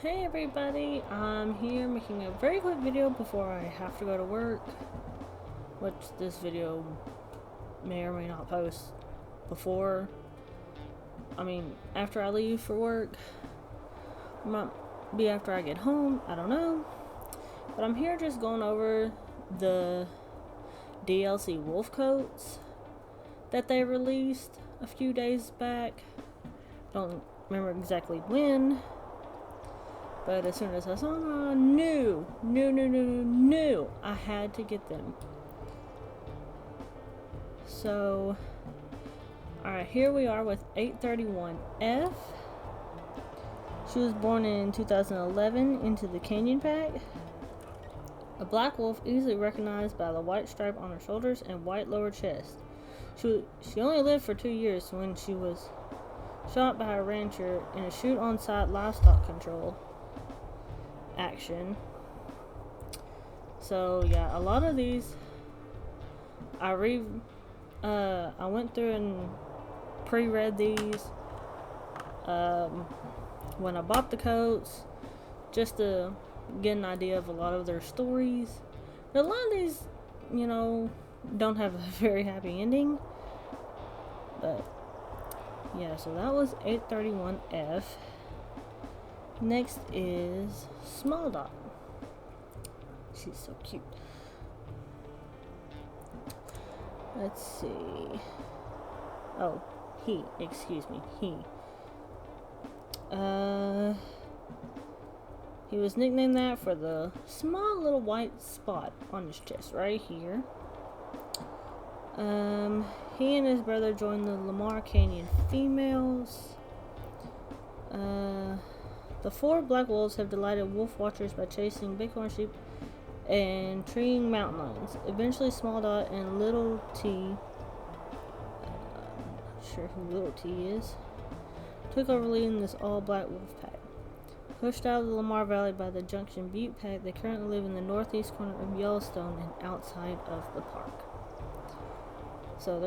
Hey everybody, I'm here making a very quick video before I have to go to work, which this video may or may not post after I leave for work. It might be after I get home, I don't know. But I'm here just going over the DLC wolf coats that they released a few days back. Don't remember exactly when. But as soon as I saw them, I knew, I had to get them. So, alright, here we are with 831F. She was born in 2011 into the Canyon Pack. A black wolf easily recognized by the white stripe on her shoulders and white lower chest. She only lived for 2 years when she was shot by a rancher in a shoot-on-sight livestock control action. So yeah, a lot of these I went through and pre-read these when I bought the coats, just to get an idea of a lot of their stories. But a lot of these, don't have a very happy ending. But yeah, so that was 831F. Next is Small Dot. She's so cute. Let's see. Oh, excuse me, he was nicknamed that for the small little white spot on his chest right here. He and his brother joined the Lamar Canyon females. The 4 black wolves have delighted wolf watchers by chasing bighorn sheep and treeing mountain lions. Eventually, Small Dot and Little T, I'm not sure who Little T is, took over leading this all-black wolf pack. Pushed out of the Lamar Valley by the Junction Butte pack, they currently live in the northeast corner of Yellowstone and outside of the park. So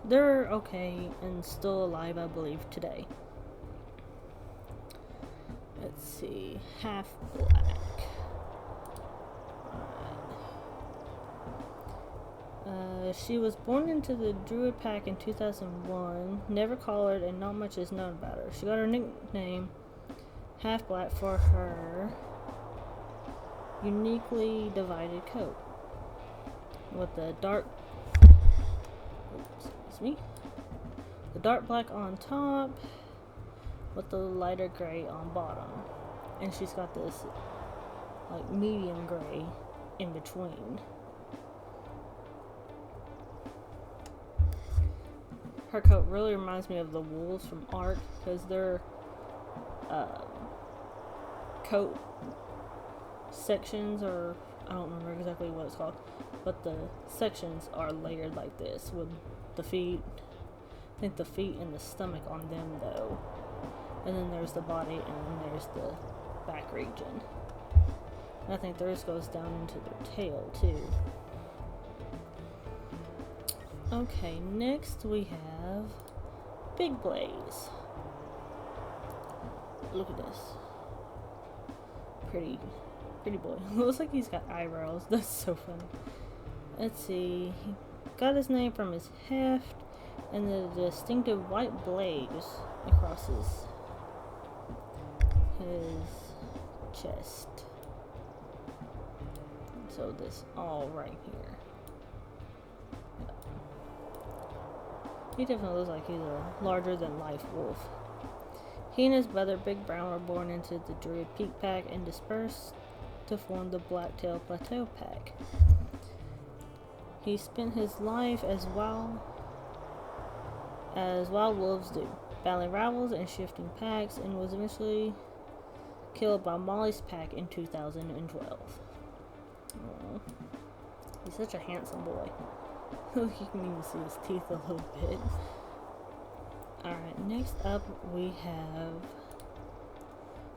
they're okay and still alive, I believe, today. Let's see, half black. She was born into the Druid Pack in 2001, never collared, and not much is known about her. She got her nickname Half Black for her uniquely divided coat, with the dark black on top, with the lighter gray on bottom, and she's got this like medium gray in between. Her coat really reminds me of the wolves from Ark, because their coat sections are, I don't remember exactly what it's called, but the sections are layered like this, with the feet, I think the feet and the stomach on them though, and then there's the body, and then there's the back region. And I think theirs goes down into their tail too. Okay, next we have Big Blaze. Look at this. Pretty boy. Looks like he's got eyebrows. That's so funny. Let's see. He got his name from his heft and the distinctive white blaze across his chest. So this all right here. He definitely looks like he's a larger-than-life wolf. He and his brother Big Brown were born into the Druid Peak Pack and dispersed to form the Blacktail Plateau Pack. He spent his life as wild wolves do, battling rivals and shifting packs, and was eventually killed by Molly's pack in 2012. Aww. He's such a handsome boy. You can even see his teeth a little bit. Alright, next up we have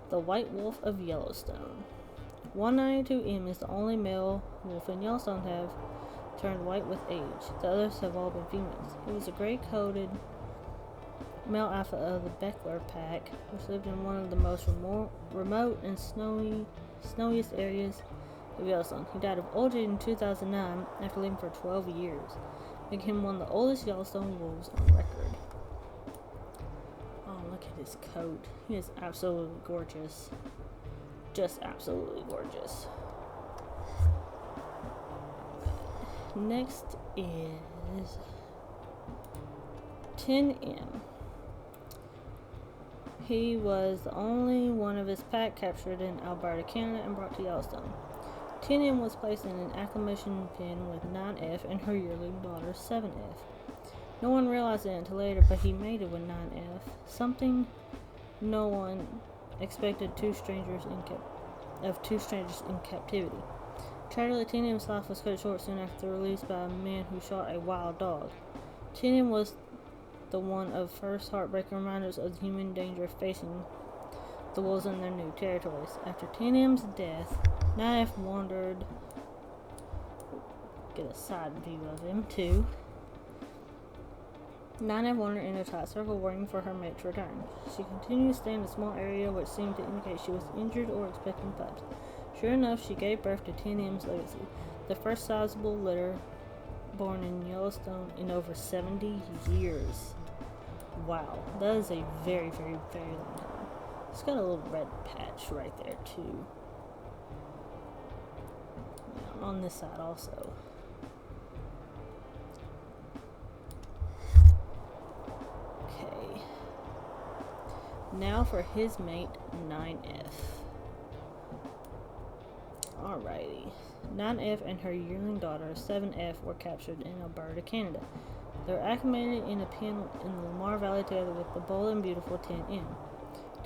the White Wolf of Yellowstone. 192M is the only male wolf in Yellowstone to have turned white with age. The others have all been females. He was a gray-coated male alpha of the Beckler pack, which lived in one of the most remote and snowiest areas of Yellowstone. He died of old age in 2009 after living for 12 years, making him one of the oldest Yellowstone wolves on record. Oh, look at his coat. He is absolutely gorgeous. Just absolutely gorgeous. Next is 10M. He was the only one of his pack captured in Alberta, Canada, and brought to Yellowstone. 10M was placed in an acclimation pen with 9F and her yearling daughter 7F. No one realized it until later, but he mated with 9F, something no one expected of two strangers in captivity. Tragically, 10M's life was cut short soon after the release by a man who shot a wild dog. 10M was the one of first heartbreaking reminders of the human danger facing the wolves in their new territories. After 10M's death, 9F wandered. Get a side view of him too. 9F wandered in a tight circle, waiting for her mate to return. She continued to stay in a small area, which seemed to indicate she was injured or expecting pups. Sure enough, she gave birth to 10M's legacy, the first sizable litter born in Yellowstone in over 70 years. Wow, that is a very, very, very long time. It's got a little red patch right there too. Yeah, on this side also. Okay. Now for his mate, 9F. Alrighty. 9F and her yearling daughter, 7F, were captured in Alberta, Canada. They were acclimated in a pen in the Lamar Valley together with the bold and beautiful 10M.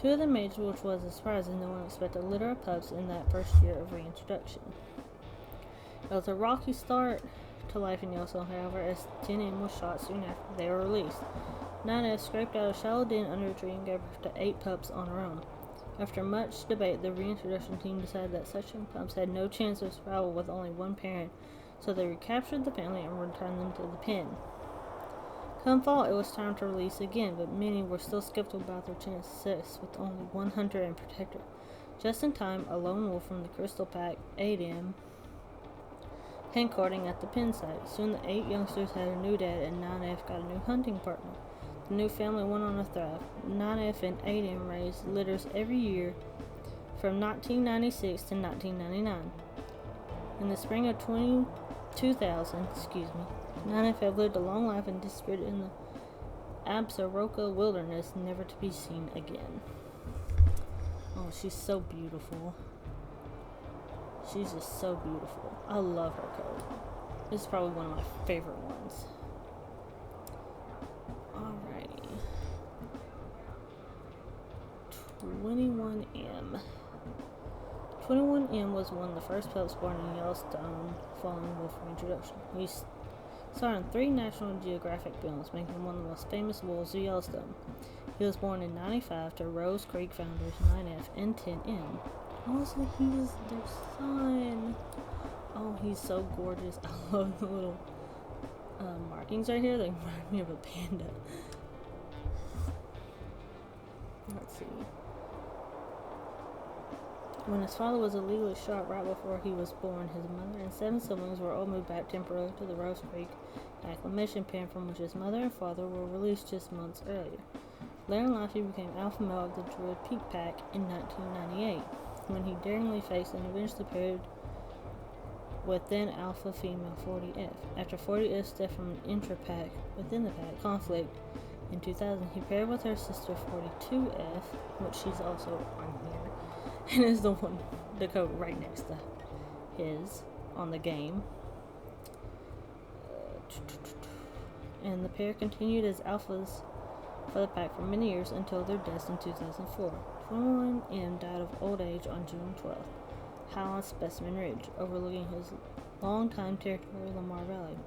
Two of them mated, which was a surprise as no one expected a litter of pups in that first year of reintroduction. It was a rocky start to life in Yellowstone, however, as 10M was shot soon after they were released. 9F scraped out a shallow den under a tree and gave birth to 8 pups on her own. After much debate, the reintroduction team decided that such young pups had no chance of survival with only one parent, so they recaptured the family and returned them to the pen. Come fall, it was time to release again, but many were still skeptical about their chance of success with only one hunter and protector. Just in time, a lone wolf from the Crystal Pack, 8M, came courting at the pen site. Soon the 8 youngsters had a new dad, and 9F got a new hunting partner. The new family went on to thrive. 9F and 8M raised litters every year from 1996 to 1999. In the spring of 2000, 9F have lived a long life and disappeared in the Absaroka wilderness, never to be seen again. Oh, she's so beautiful. She's just so beautiful. I love her coat. This is probably one of my favorite ones. Alrighty. 21M. 21M was one of the first pups born in Yellowstone following wolf reintroduction. He starred in 3 National Geographic films, making him one of the most famous wolves of Yellowstone. He was born in 95 to Rose Creek founders 9F and 10M. Also, he was their son. Oh, he's so gorgeous. I love the little markings right here. They remind me of a panda. Let's see. When his father was illegally shot right before he was born, his mother and 7 siblings were all moved back temporarily to the Rose Creek acclimation pen from which his mother and father were released just months earlier. Later in life, he became alpha male of the Druid Peak Pack in 1998, when he daringly faced and eventually paired with then alpha female 40F. After 40F's death from an intra-pack within the pack conflict in 2000, he paired with her sister 42F, which she's also on here, and is the coat right next to his on the game. And the pair continued as alphas for the pack for many years until their deaths in 2004. 21M died of old age on June 12th, high on Specimen Ridge, overlooking his longtime territory, Lamar Valley,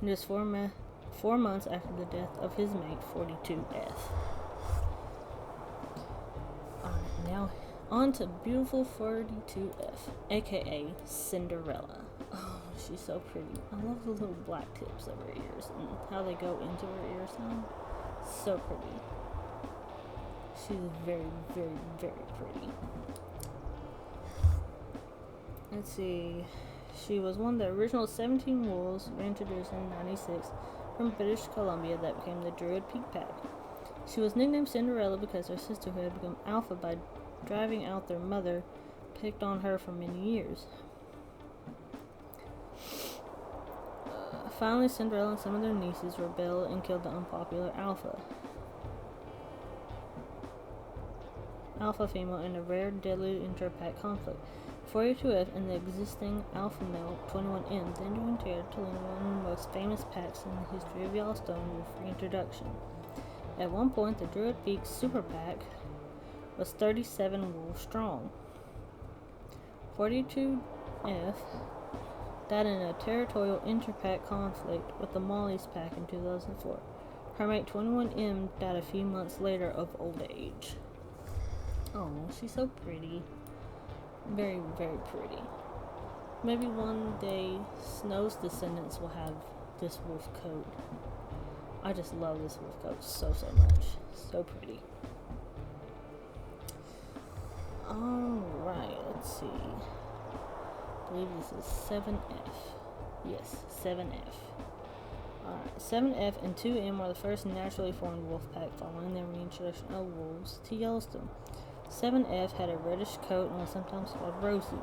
and just 4 months after the death of his mate, 42F. Alright, now on to beautiful 42F, aka Cinderella. Oh, she's so pretty. I love the little black tips of her ears and how they go into her ears now. So pretty. She's very, very, very pretty. Let's see. She was one of the original 17 wolves reintroduced in 96 from British Columbia that became the Druid Peak Pack. She was nicknamed Cinderella because her sister, who had become alpha by driving out their mother, picked on her for many years. Finally, Cinderella and some of their nieces rebelled and killed the unpopular alpha female in a rare deadly inter-pack conflict. 42F and the existing alpha male 21M then joined together to lead one of the most famous packs in the history of Yellowstone with reintroduction. At one point, the Druid Peak Super Pack was 37 wolves strong. 42F died in a territorial inter-pack conflict with the Molly's pack in 2004. Her mate 21M died a few months later of old age. Oh, she's so pretty. Very, very pretty. Maybe one day Snow's descendants will have this wolf coat. I just love this wolf coat so much. So pretty. Alright, let's see. I believe this is 7F. Yes, 7F. Alright, 7F and 2M are the first naturally formed wolf pack following the reintroduction of wolves to Yellowstone. 7F had a reddish coat and was sometimes called Rosie.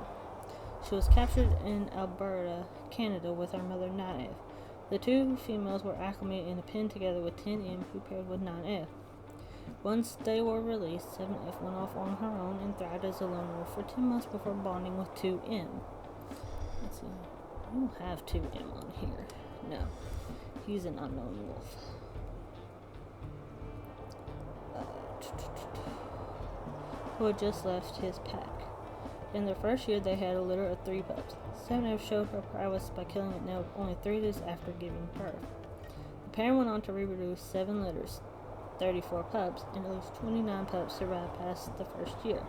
She was captured in Alberta, Canada with her mother 9F. The two females were acclimated in a pen together with 10M, who paired with 9F. Once they were released, 7F went off on her own and thrived as a lone wolf for 10 months before bonding with 2M. Let's see. We don't have 2M on here. No. He's an unknown wolf. Who had just left his pack. In their first year, they had a litter of 3 pups. 7F showed her prowess by killing it now only 3 days after giving birth. The pair went on to reproduce 7 litters, 34 pups, and at least 29 pups survived past the first year.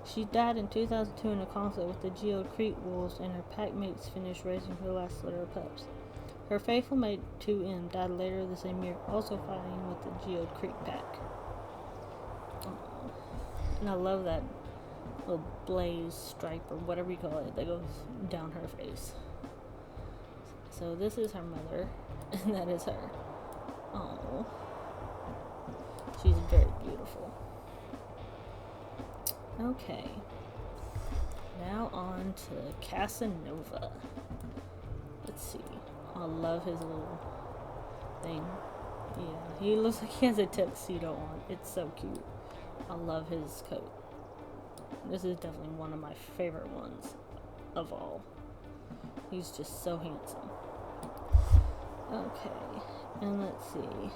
She died in 2002 in a conflict with the Geode Creek wolves, and her pack mates finished raising her last litter of pups. Her faithful mate 2M died later the same year, also fighting with the Geode Creek pack. And I love that little blaze stripe or whatever you call it that goes down her face. So this is her mother, and that is her. Oh, she's very beautiful. Okay, now on to Casanova. Let's see. I love his little thing. Yeah, he looks like he has a tuxedo on. It's so cute. I love his coat. This is definitely one of my favorite ones of all. He's just so handsome. Okay, and let's see.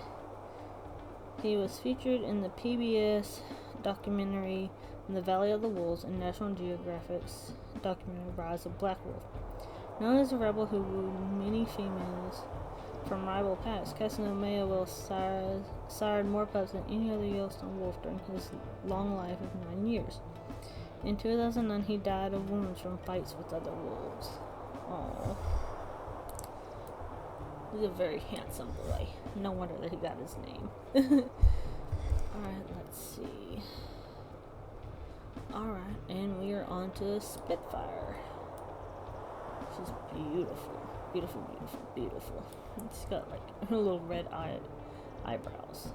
He was featured in the PBS documentary In the Valley of the Wolves and National Geographic's documentary Rise of Black Wolf. Known as a rebel who wooed many females from rival packs, Casanova may have well sired more pups than any other Yellowstone wolf during his long life of 9 years. In 2009, he died of wounds from fights with other wolves. Aww. He's a very handsome boy. No wonder that he got his name. Alright, let's see. Alright, and we are on to Spitfire. She's beautiful. Beautiful, beautiful, beautiful. She's got like little red eyebrows.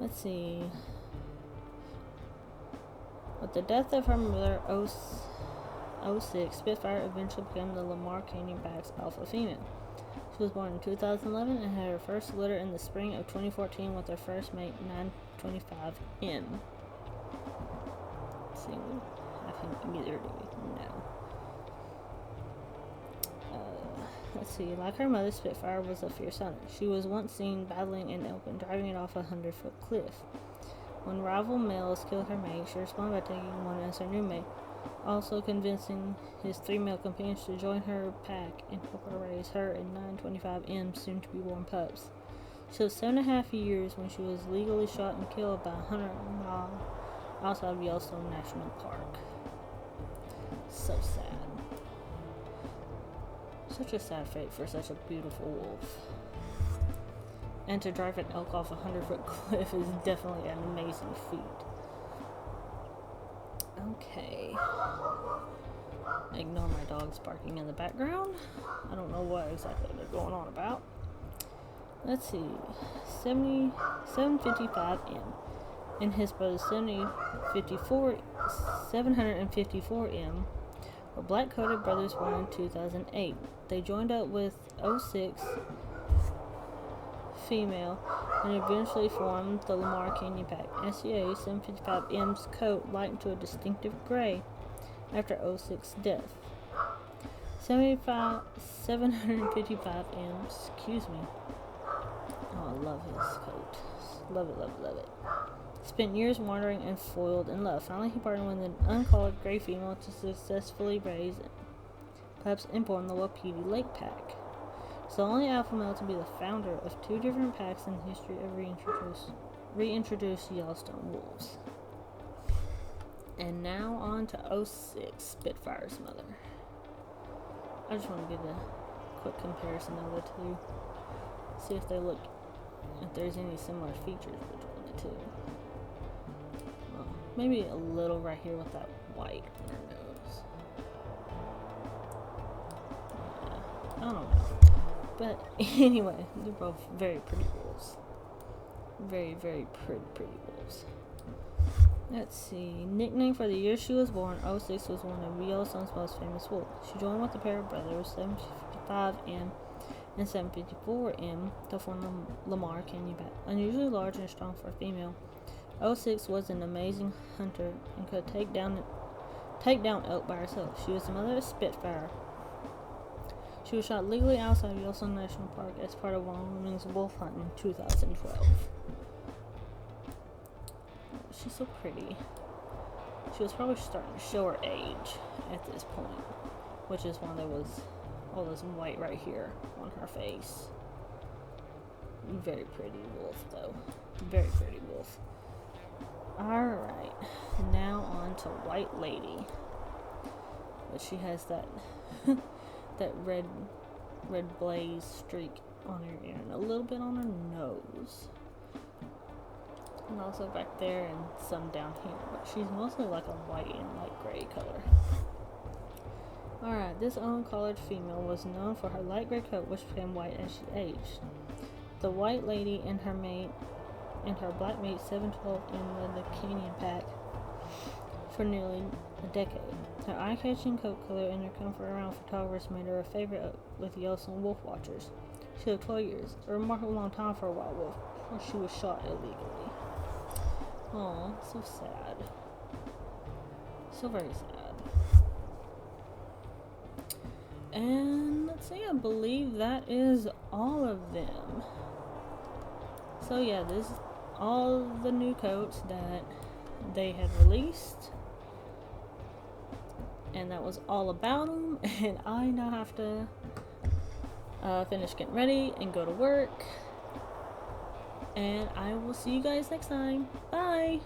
Let's see. With the death of her mother, 06, Spitfire eventually became the Lamar Canyon Pack's alpha female. She was born in 2011 and had her first litter in the spring of 2014 with her first mate, 925M. Let's see, we have him either, do we? No. Let's see, like her mother, Spitfire was a fierce hunter. She was once seen battling an elk and driving it off a 100-foot cliff. When rival males killed her mate, she responded by taking one as her new mate, also convincing his 3 male companions to join her pack and help her raise her and 925M soon-to-be-born pups. She lived 7.5 years when she was legally shot and killed by 100 miles outside of Yellowstone National Park. So sad. Such a sad fate for such a beautiful wolf. And to drive an elk off a 100-foot cliff is definitely an amazing feat. Okay. Ignore my dogs barking in the background. I don't know what exactly they're going on about. Let's see. 755M. And his brother 754M were black-coated brothers born in 2008. They joined up with 06 female and eventually formed the Lamar Canyon Pack. SCA 755M's coat lightened to a distinctive gray after 06's death. 755M, excuse me. Oh, I love his coat. Love it, love it, love it. Spent years wandering and foiled in love. Finally, he partnered with an uncollared gray female to successfully raise pups and born the Wapiti Lake Pack. It's the only alpha male to be the founder of 2 different packs in the history of reintroduced Yellowstone wolves. And now on to 06, Spitfire's mother. I just want to give a quick comparison of the two. See if there's any similar features between the two. Well, maybe a little right here with that white on her nose. I don't know. But anyway, they're both very pretty wolves. Very, very pretty wolves. Let's see. Nickname for the year she was born, 06 was one of Yellowstone's most famous wolves. She joined with a pair of brothers, 755M and 754M, to form the Lamar Canyon Pack. Unusually large and strong for a female, 06 was an amazing hunter and could take down elk by herself. She was the mother of Spitfire. She was shot legally outside Yellowstone National Park as part of Wyoming's wolf hunt in 2012. She's so pretty. She was probably starting to show her age at this point, which is why there was all this white right here on her face. Very pretty wolf, though. Very pretty wolf. Alright, now on to White Lady. But she has that that red blaze streak on her ear and a little bit on her nose. And also back there and some down here. But she's mostly like a white and light gray color. Alright, this uncollared female was known for her light gray coat, which became white as she aged. The White Lady and her black mate 712 in the Canyon Pack for nearly a decade. Her eye-catching coat color and her comfort around photographers made her a favorite with Yellowstone wolf watchers. She lived 12 years, a remarkable long time for a wild wolf, before she was shot illegally. Aw, so sad. So very sad. And let's see, I believe that is all of them. So yeah, this is all the new coats that they had released. And that was all about them. And I now have to finish getting ready and go to work. And I will see you guys next time. Bye!